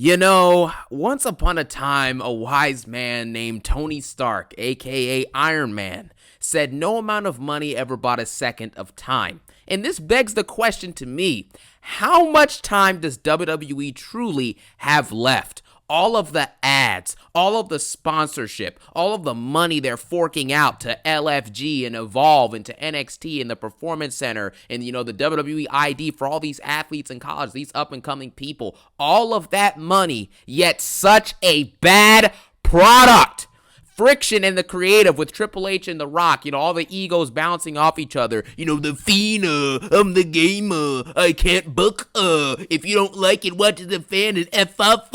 Once upon a time, a wise man named Tony Stark, aka Iron Man, said no amount of money ever bought a second of time. And this begs the question to me, how much time does WWE truly have left? All of the ads, all of the sponsorship, all of the money they're forking out to LFG and Evolve and to NXT and the Performance Center and, the WWE ID for all these athletes in college, these up-and-coming people, all of that money, yet such a bad product. Friction in the creative with Triple H and The Rock, all the egos bouncing off each other. The Fiend, I'm the gamer, I can't book, if you don't like it, watch the fan and F off,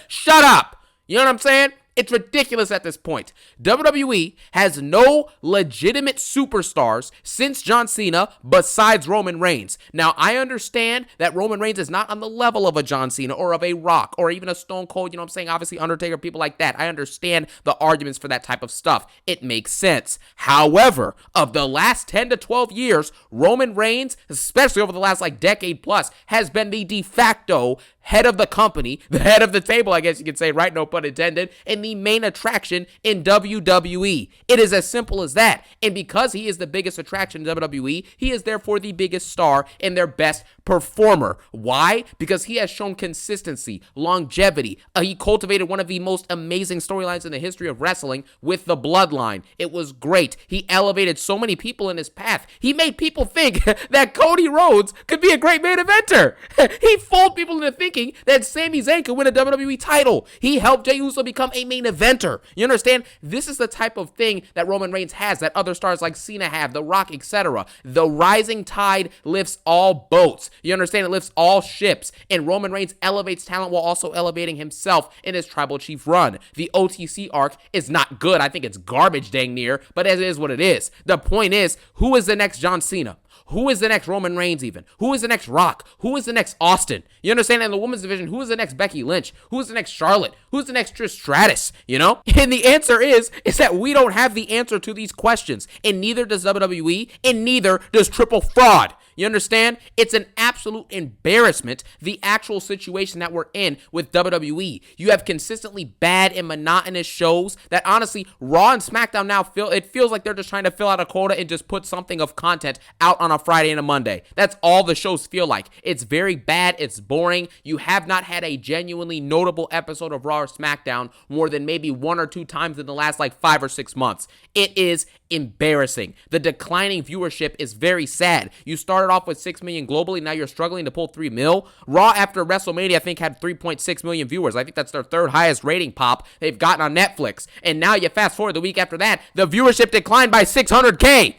shut up! You know what I'm saying? It's ridiculous at this point. WWE has no legitimate superstars since John Cena besides Roman Reigns. Now, I understand that Roman Reigns is not on the level of a John Cena or of a Rock or even a Stone Cold, obviously Undertaker, people like that. I understand the arguments for that type of stuff. It makes sense. However, of the last 10 to 12 years, Roman Reigns, especially over the last decade plus, has been the de facto head of the company, the head of the table, I guess you could say, right? No pun intended, and the main attraction in WWE. It is as simple as that. And because he is the biggest attraction in WWE, he is therefore the biggest star and their best performer. Why? Because he has shown consistency, longevity. He cultivated one of the most amazing storylines in the history of wrestling with the Bloodline. It was great. He elevated so many people in his path. He made people think that Cody Rhodes could be a great main eventer. He fooled people into thinking that Sami Zayn could win a WWE title. He helped Jey Uso become a main eventer. You understand? This is the type of thing that Roman Reigns has, that other stars like Cena have, The Rock, etc. The rising tide lifts all boats. You understand? It lifts all ships. And Roman Reigns elevates talent while also elevating himself in his Tribal Chief run. The OTC arc is not good. I think it's garbage dang near, but it is what it is. The point is, who is the next John Cena? Who is the next Roman Reigns even? Who is the next Rock? Who is the next Austin? You understand? In the women's division, who is the next Becky Lynch? Who is the next Charlotte? Who's the next Trish Stratus? And the answer is that we don't have the answer to these questions. And neither does WWE, and neither does Triple Fraud. You understand? It's an absolute embarrassment, the actual situation that we're in with WWE. You have consistently bad and monotonous shows that honestly, Raw and SmackDown now feels like they're just trying to fill out a quota and just put something of content out on a Friday and a Monday. That's all the shows feel like. It's very bad. It's boring. You have not had a genuinely notable episode of Raw or SmackDown more than maybe one or two times in the last 5 or 6 months. It is embarrassing. The declining viewership is very sad. You started off with 6 million globally, now you're struggling to pull 3 mil. Raw after WrestleMania, I think, had 3.6 million viewers. I think that's their third highest rating pop they've gotten on Netflix. And now you fast forward the week after that, the viewership declined by 600K.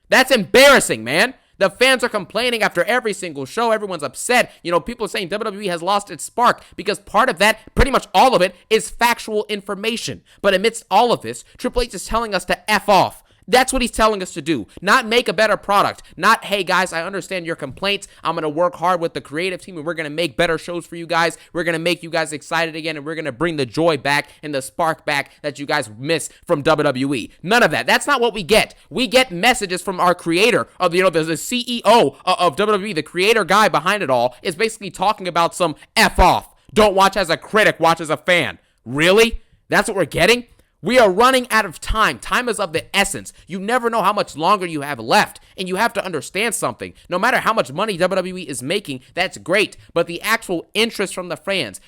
That's embarrassing, man. The fans are complaining after every single show. Everyone's upset. People are saying WWE has lost its spark because part of that, pretty much all of it, is factual information. But amidst all of this, Triple H is telling us to F off. That's what he's telling us to do. Not make a better product. Not, hey guys, I understand your complaints. I'm going to work hard with the creative team and we're going to make better shows for you guys. We're going to make you guys excited again and we're going to bring the joy back and the spark back that you guys miss from WWE. None of that. That's not what we get. We get messages from our creator of, the CEO of WWE, the creator guy behind it all, is basically talking about some F off. Don't watch as a critic, watch as a fan. Really? That's what we're getting? We are running out of time. Time is of the essence. You never know how much longer you have left. And you have to understand something. No matter how much money WWE is making, that's great. But the actual interest from the fans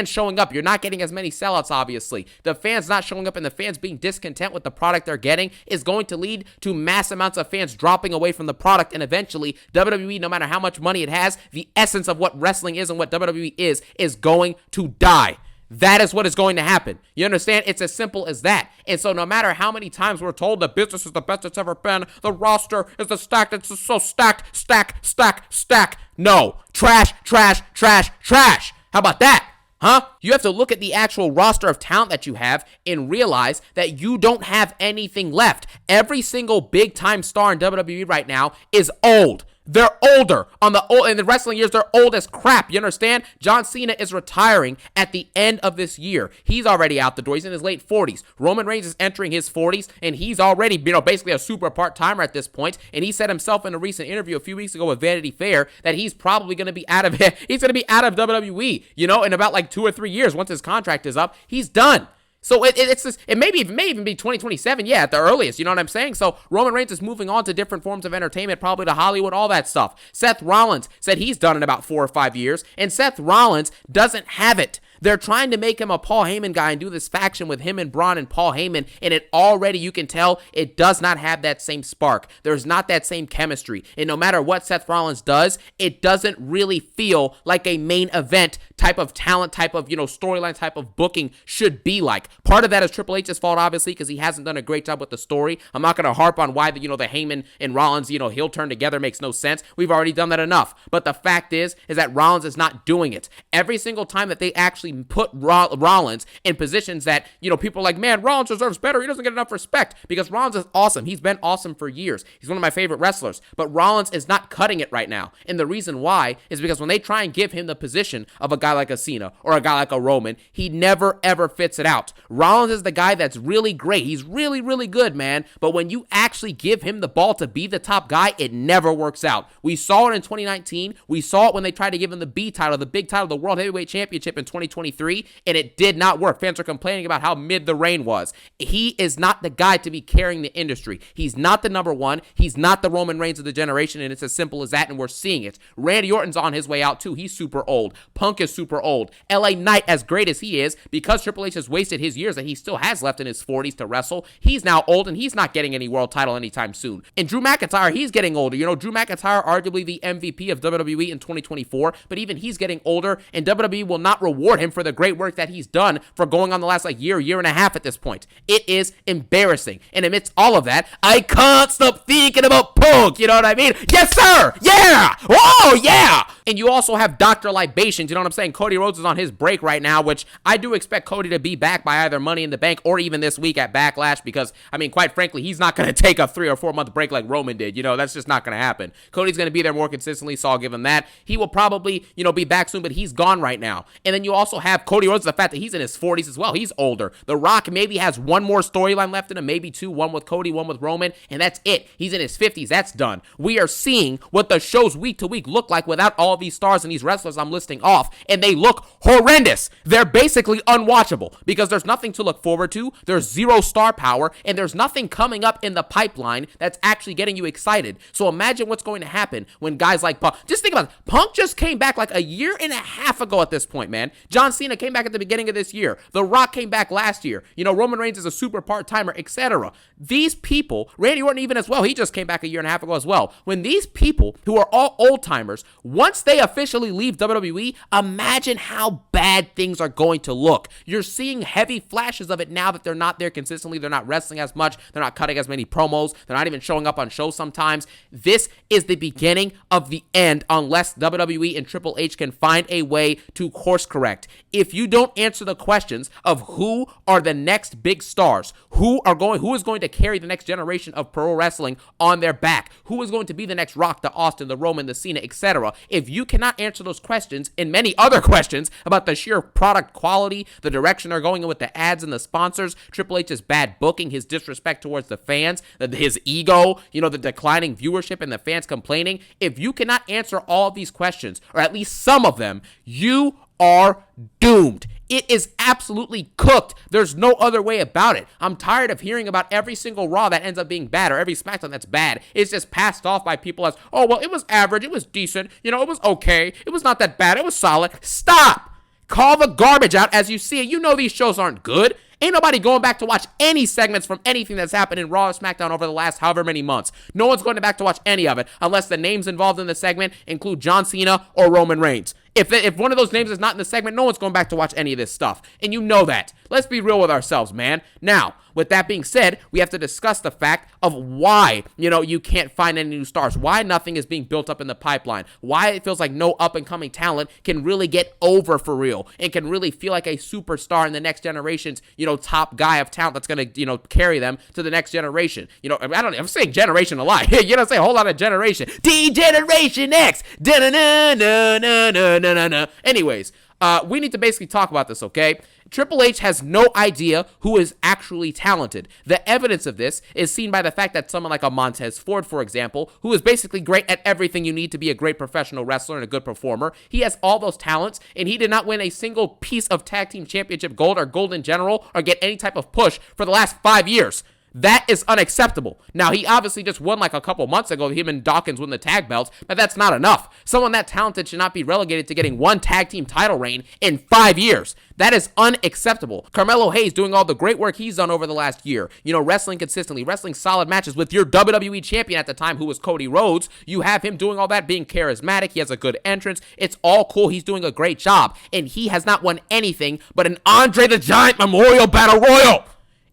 showing up, you're not getting as many sellouts, obviously. The fans not showing up and the fans being discontent with the product they're getting is going to lead to mass amounts of fans dropping away from the product. And eventually, WWE, no matter how much money it has, the essence of what wrestling is and what WWE is going to die. That is what is going to happen. You understand? It's as simple as that. And so no matter how many times we're told the business is the best it's ever been, the roster is the stacked, it's so stacked, stack. No. Trash. How about that? Huh? You have to look at the actual roster of talent that you have and realize that you don't have anything left. Every single big-time star in WWE right now is old. They're older. In the wrestling years, they're old as crap. You understand? John Cena is retiring at the end of this year. He's already out the door. He's in his late 40s. Roman Reigns is entering his 40s, and he's already, basically a super part-timer at this point. And he said himself in a recent interview a few weeks ago with Vanity Fair that he's probably going to be out of WWE, in about like 2 or 3 years once his contract is up. He's done. So it may even be 2027, at the earliest, you know what I'm saying? So Roman Reigns is moving on to different forms of entertainment, probably to Hollywood, all that stuff. Seth Rollins said he's done in about 4 or 5 years, and Seth Rollins doesn't have it. They're trying to make him a Paul Heyman guy and do this faction with him and Braun and Paul Heyman, and it already, you can tell, it does not have that same spark. There's not that same chemistry, and no matter what Seth Rollins does, it doesn't really feel like a main event type of talent, type of, storyline type of booking should be like. Part of that is Triple H's fault, obviously, because he hasn't done a great job with the story. I'm not going to harp on why the Heyman and Rollins, heel turn together makes no sense. We've already done that enough. But the fact is that Rollins is not doing it. Every single time that they actually put Rollins in positions that, people are like, man, Rollins deserves better. He doesn't get enough respect, because Rollins is awesome. He's been awesome for years. He's one of my favorite wrestlers. But Rollins is not cutting it right now. And the reason why is because when they try and give him the position of a guy like a Cena or a guy like a Roman, he never, ever fits it out. Rollins is the guy that's really great. He's really, really good, man. But when you actually give him the ball to be the top guy, it never works out. We saw it in 2019. We saw it when they tried to give him the B title, the big title, the World Heavyweight Championship in 2023, and it did not work. Fans are complaining about how mid the reign was. He is not the guy to be carrying the industry. He's not the number one. He's not the Roman Reigns of the generation, and it's as simple as that, and we're seeing it. Randy Orton's on his way out, too. He's super old. Punk is super old. LA Knight, as great as he is, because Triple H has wasted his years that he still has left in his 40s to wrestle, he's now old, and he's not getting any world title anytime soon. And Drew McIntyre, he's getting older. Drew McIntyre, arguably the MVP of WWE in 2024, but even he's getting older, and WWE will not reward him for the great work that he's done for going on the last year and a half at this point. It is embarrassing. And amidst all of that, I can't stop thinking about Punk. You know what I mean? Yes, sir. Yeah. Oh, yeah. And you also have Dr. Libations. You know what I'm saying? Cody Rhodes is on his break right now, which I do expect Cody to be back by either Money in the Bank or even this week at Backlash, because, quite frankly, he's not going to take a 3 or 4 month break like Roman did. That's just not going to happen. Cody's going to be there more consistently, so I'll give him that. He will probably, be back soon, but he's gone right now. And then you also have Cody Rhodes, the fact that he's in his 40s as well. He's older. The Rock maybe has one more storyline left in him, maybe 2, one with Cody, one with Roman, and that's it. He's in his 50s. That's done. We are seeing what the shows week to week look like without all these stars and these wrestlers I'm listing off, and they look horrendous. They're basically unwatchable because there's nothing to look forward to. There's zero star power, and there's nothing coming up in the pipeline that's actually getting you excited. So imagine what's going to happen when guys like Punk, just think about it. Punk just came back like a year and a half ago at this point, man. John Cena came back at the beginning of this year. The Rock came back last year. Roman Reigns is a super part-timer, etc. These people, Randy Orton even as well, he just came back a year and a half ago as well. When these people, who are all old-timers, once they officially leave WWE, imagine how bad things are going to look. You're seeing heavy flashes of it now that they're not there consistently. They're not wrestling as much. They're not cutting as many promos. They're not even showing up on shows sometimes. This is the beginning of the end unless WWE and Triple H can find a way to course correct. If you don't answer the questions of who are the next big stars, who is going to carry the next generation of pro wrestling on their back, who is going to be the next Rock, the Austin, the Roman, the Cena, etc. If you cannot answer those questions and many other questions about the sheer product quality, the direction they're going in with the ads and the sponsors, Triple H's bad booking, his disrespect towards the fans, his ego, the declining viewership and the fans complaining, if you cannot answer all of these questions, or at least some of them, you are doomed. It is absolutely cooked. There's no other way about it. I'm tired of hearing about every single Raw that ends up being bad or every SmackDown that's bad. It's just passed off by people as, oh, well, it was average. It was decent. It was okay. It was not that bad. It was solid. Stop. Call the garbage out as you see it. These shows aren't good. Ain't nobody going back to watch any segments from anything that's happened in Raw or SmackDown over the last however many months. No one's going back to watch any of it unless the names involved in the segment include John Cena or Roman Reigns. If one of those names is not in the segment, no one's going back to watch any of this stuff. And you know that. Let's be real with ourselves, man. Now, with that being said, we have to discuss the fact of why, you can't find any new stars, why nothing is being built up in the pipeline, why it feels like no up-and-coming talent can really get over for real and can really feel like a superstar in the next generation's, top guy of talent that's going to, carry them to the next generation. I'm saying generation a lot. Say a whole lot of generation. D-Generation X. Da-na-na-na-na-na-na-na. Anyways, we need to basically talk about this, okay? Triple H has no idea who is actually talented. The evidence of this is seen by the fact that someone like a Montez Ford, for example, who is basically great at everything you need to be a great professional wrestler and a good performer, he has all those talents, and he did not win a single piece of tag team championship gold or gold in general or get any type of push for the last 5 years. That is unacceptable. Now, he obviously just won like a couple months ago. Him and Dawkins won the tag belts, but that's not enough. Someone that talented should not be relegated to getting one tag team title reign in 5 years. That is unacceptable. Carmelo Hayes doing all the great work he's done over the last year. Wrestling consistently, wrestling solid matches with your WWE champion at the time, who was Cody Rhodes. You have him doing all that, being charismatic. He has a good entrance. It's all cool. He's doing a great job. And he has not won anything but an Andre the Giant Memorial Battle Royal.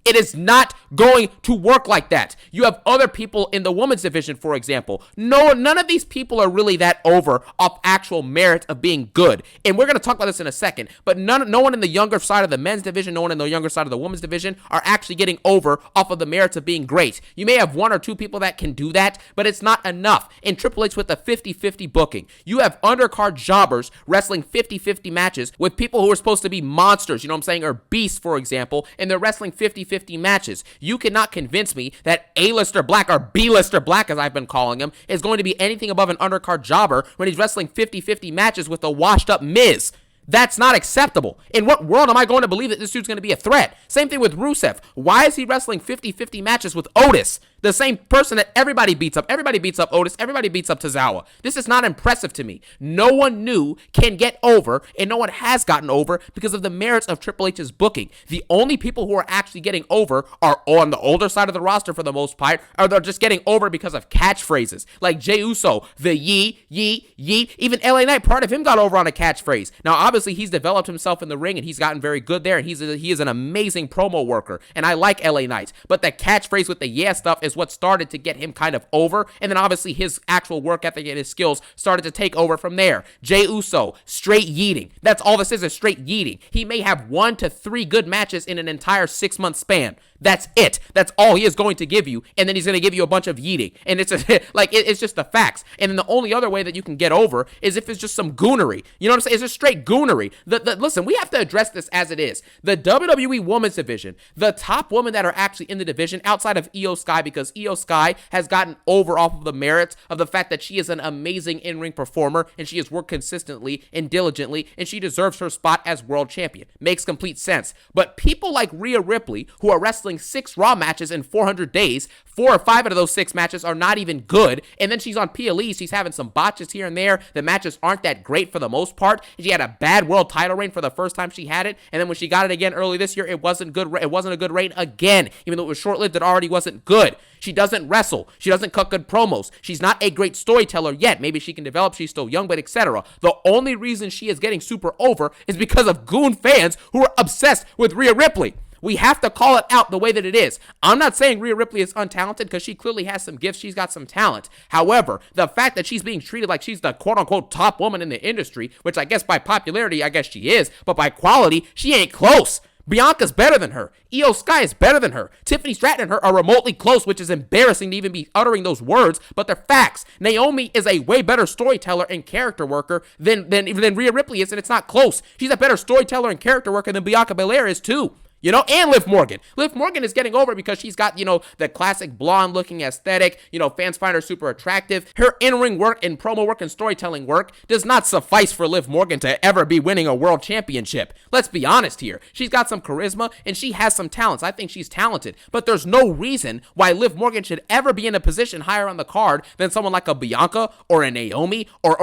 It is not going to work like that. You have other people in the women's division, for example. No, none of these people are really that over off actual merit of being good. And we're going to talk about this in a second. But no one in the younger side of the men's division, no one in the younger side of the women's division are actually getting over off of the merits of being great. You may have one or two people that can do that, but it's not enough. In Triple H with the 50-50 booking, you have undercard jobbers wrestling 50-50 matches with people who are supposed to be monsters, or beasts, for example, and they're wrestling 50-50 matches. You cannot convince me that A-lister Black, or B-lister Black as I've been calling him, is going to be anything above an undercard jobber when he's wrestling 50-50 matches with a washed up Miz. That's not acceptable. In what world am I going to believe that this dude's going to be a threat? Same thing with Rusev. Why is he wrestling 50-50 matches with Otis? The same person that everybody beats up. Everybody beats up Otis. Everybody beats up Tozawa. This is not impressive to me. No one new can get over, and no one has gotten over because of the merits of Triple H's booking. The only people who are actually getting over are on the older side of the roster for the most part, or they're just getting over because of catchphrases. Like Jey Uso, the yee, yee, yee. Even LA Knight, part of him got over on a catchphrase. Now, obviously, he's developed himself in the ring, and he's gotten very good there, and he is an amazing promo worker, and I like LA Knight. But the catchphrase with the yeah stuff is what started to get him kind of over, and then obviously his actual work ethic and his skills started to take over from there. Jey Uso, straight yeeting. That's all this is straight yeeting. He may have 1 to 3 good matches in an entire 6-month span. That's it. That's all he is going to give you, and then he's going to give you a bunch of yeeting, and it's it's just the facts. And then the only other way that you can get over is if it's just some goonery. You know what I'm saying? It's just straight goonery. Listen, we have to address this as it is. The WWE Women's Division, the top women that are actually in the division outside of Io Sky, because Io Sky has gotten over off of the merits of the fact that she is an amazing in-ring performer, and she has worked consistently and diligently, and she deserves her spot as world champion. Makes complete sense. But people like Rhea Ripley, who are wrestling 6 Raw matches in 400 days, 4 or 5 out of those 6 matches are not even good, and then she's on PLE, she's having some botches here and there, the matches aren't that great for the most part, she had a bad world title reign for the first time she had it, and then when she got it again early this year, it wasn't a good reign again, even though it was short-lived, it already wasn't good. She doesn't wrestle, she doesn't cut good promos, she's not a great storyteller yet, maybe she can develop, she's still young, but etc. The only reason she is getting super over is because of goon fans who are obsessed with Rhea Ripley. We have to call it out the way that it is. I'm not saying Rhea Ripley is untalented, because she clearly has some gifts. She's got some talent. However, the fact that she's being treated like she's the quote-unquote top woman in the industry, which I guess by popularity, I guess she is, but by quality, she ain't close. Bianca's better than her. Io Sky is better than her. Tiffany Stratton and her are remotely close, which is embarrassing to even be uttering those words, but they're facts. Naomi is a way better storyteller and character worker than Rhea Ripley is, and it's not close. She's a better storyteller and character worker than Bianca Belair is too. And Liv Morgan. Liv Morgan is getting over because she's got, the classic blonde-looking aesthetic. Fans find her super attractive. Her in-ring work and promo work and storytelling work does not suffice for Liv Morgan to ever be winning a world championship. Let's be honest here. She's got some charisma, and she has some talents. I think she's talented. But there's no reason why Liv Morgan should ever be in a position higher on the card than someone like a Bianca or a Naomi or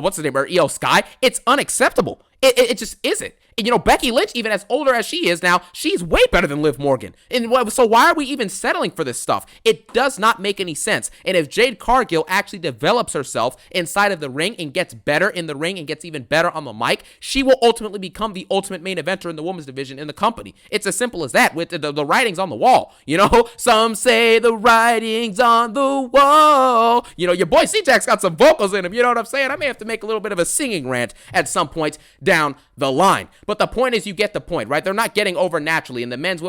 what's the name, or Io Sky. It's unacceptable. It just isn't. And, Becky Lynch, even as older as she is now, she's way better than Liv Morgan. And so why are we even settling for this stuff? It does not make any sense. And if Jade Cargill actually develops herself inside of the ring and gets better in the ring and gets even better on the mic, she will ultimately become the ultimate main eventer in the women's division in the company. It's as simple as that, with the writings on the wall. Some say the writings on the wall. Your boy C-Jack's got some vocals in him. You know what I'm saying? I may have to make a little bit of a singing rant at some point down the line. But the point is, you get the point, right? They're not getting over naturally in the men's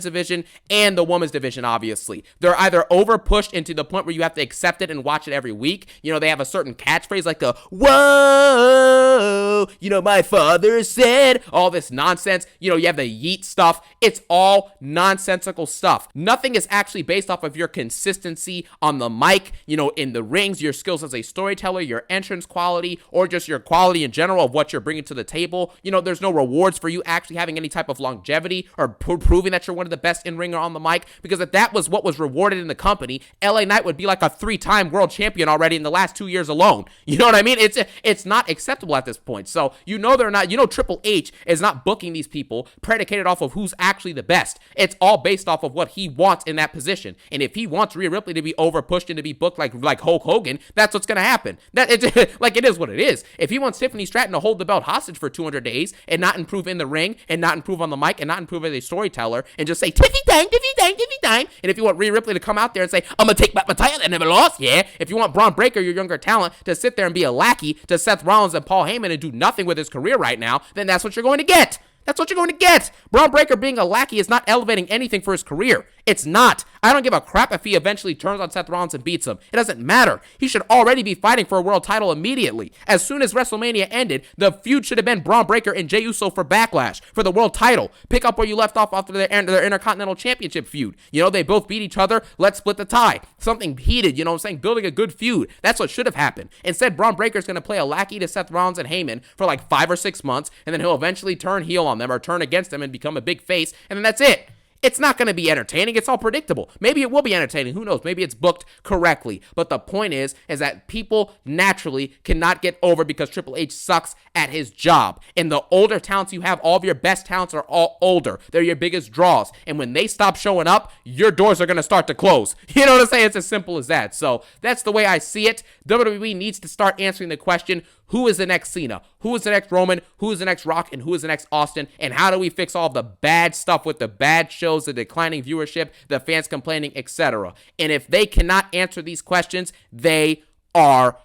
division and the women's division, obviously. They're either over pushed into the point where you have to accept it and watch it every week. They have a certain catchphrase like the, whoa, my father said, all this nonsense. You have the yeet stuff. It's all nonsensical stuff. Nothing is actually based off of your consistency on the mic, in the rings, your skills as a storyteller, your entrance quality, or just your quality in general of what you're bringing to the table. There's no rewards for you actually having any type of longevity or proving that you're one of the best in-ringer on the mic, because if that was what was rewarded in the company, LA Knight would be like a 3-time world champion already in the last 2 years alone. You know what I mean? It's not acceptable at this point. So they're not, Triple H is not booking these people predicated off of who's actually the best. It's all based off of what he wants in that position. And if he wants Rhea Ripley to be over pushed and to be booked like Hulk Hogan, that's what's going to happen. It is what it is. If he wants Tiffany Stratton to hold the belt hostage for 200 days and not improve in the ring and not improve on the mic and not improve as a storyteller and just say Tiffy Dang, Tiffy Dang, Tiffy Dang, and if you want Rhea Ripley to come out there and say, I'm going to take back my title, I never lost, yeah. If you want Braun Breaker, your younger talent, to sit there and be a lackey to Seth Rollins and Paul Heyman and do nothing with his career right now, then that's what you're going to get. That's what you're going to get. Braun Breaker being a lackey is not elevating anything for his career. It's not. I don't give a crap if he eventually turns on Seth Rollins and beats him. It doesn't matter. He should already be fighting for a world title immediately. As soon as WrestleMania ended, the feud should have been Braun Breaker and Jey Uso for Backlash, for the world title. Pick up where you left off after their Intercontinental Championship feud. They both beat each other. Let's split the tie. Something heated, building a good feud. That's what should have happened. Instead, Braun Breaker's going to play a lackey to Seth Rollins and Heyman for like 5 or 6 months, and then he'll eventually turn heel on them or turn against them and become a big face, and then that's it. It's not going to be entertaining. It's all predictable. Maybe it will be entertaining. Who knows? Maybe it's booked correctly. But the point is that people naturally cannot get over because Triple H sucks at his job. And the older talents you have, all of your best talents are all older. They're your biggest draws. And when they stop showing up, your doors are going to start to close. You know what I'm saying? It's as simple as that. So that's the way I see it. WWE needs to start answering the question, who is the next Cena? Who is the next Roman? Who is the next Rock? And who is the next Austin? And how do we fix all the bad stuff with the bad shows, the declining viewership, the fans complaining, etc.? And if they cannot answer these questions, they are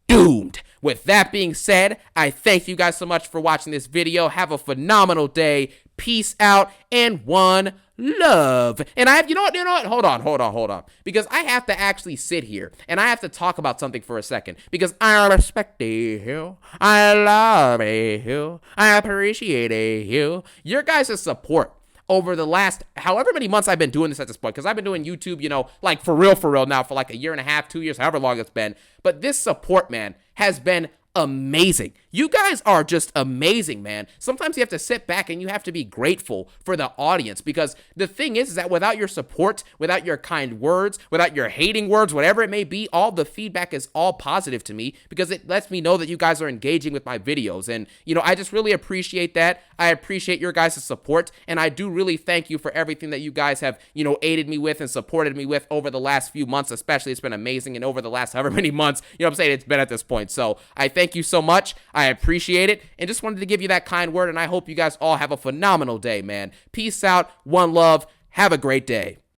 doomed. With that being said, I thank you guys so much for watching this video. Have a phenomenal day. Peace out and one love. And I have, you know what? Hold on. Because I have to actually sit here and I have to talk about something for a second. Because I respect you. I love you. I appreciate you. Your guys' support over the last however many months I've been doing this at this point, because I've been doing YouTube, like for real now for like a year and a half, 2 years, however long it's been. But this support, man, has been amazing. You guys are just amazing, man. Sometimes you have to sit back and you have to be grateful for the audience, because the thing is that without your support, without your kind words, without your hating words, whatever it may be, all the feedback is all positive to me, because it lets me know that you guys are engaging with my videos. And, I just really appreciate that. I appreciate your guys' support, and I do really thank you for everything that you guys have, aided me with and supported me with over the last few months, especially. It's been amazing, and over the last however many months, I'm saying, it's been at this point. So I thank you so much. I appreciate it, and just wanted to give you that kind word, and I hope you guys all have a phenomenal day, man. Peace out, one love, have a great day.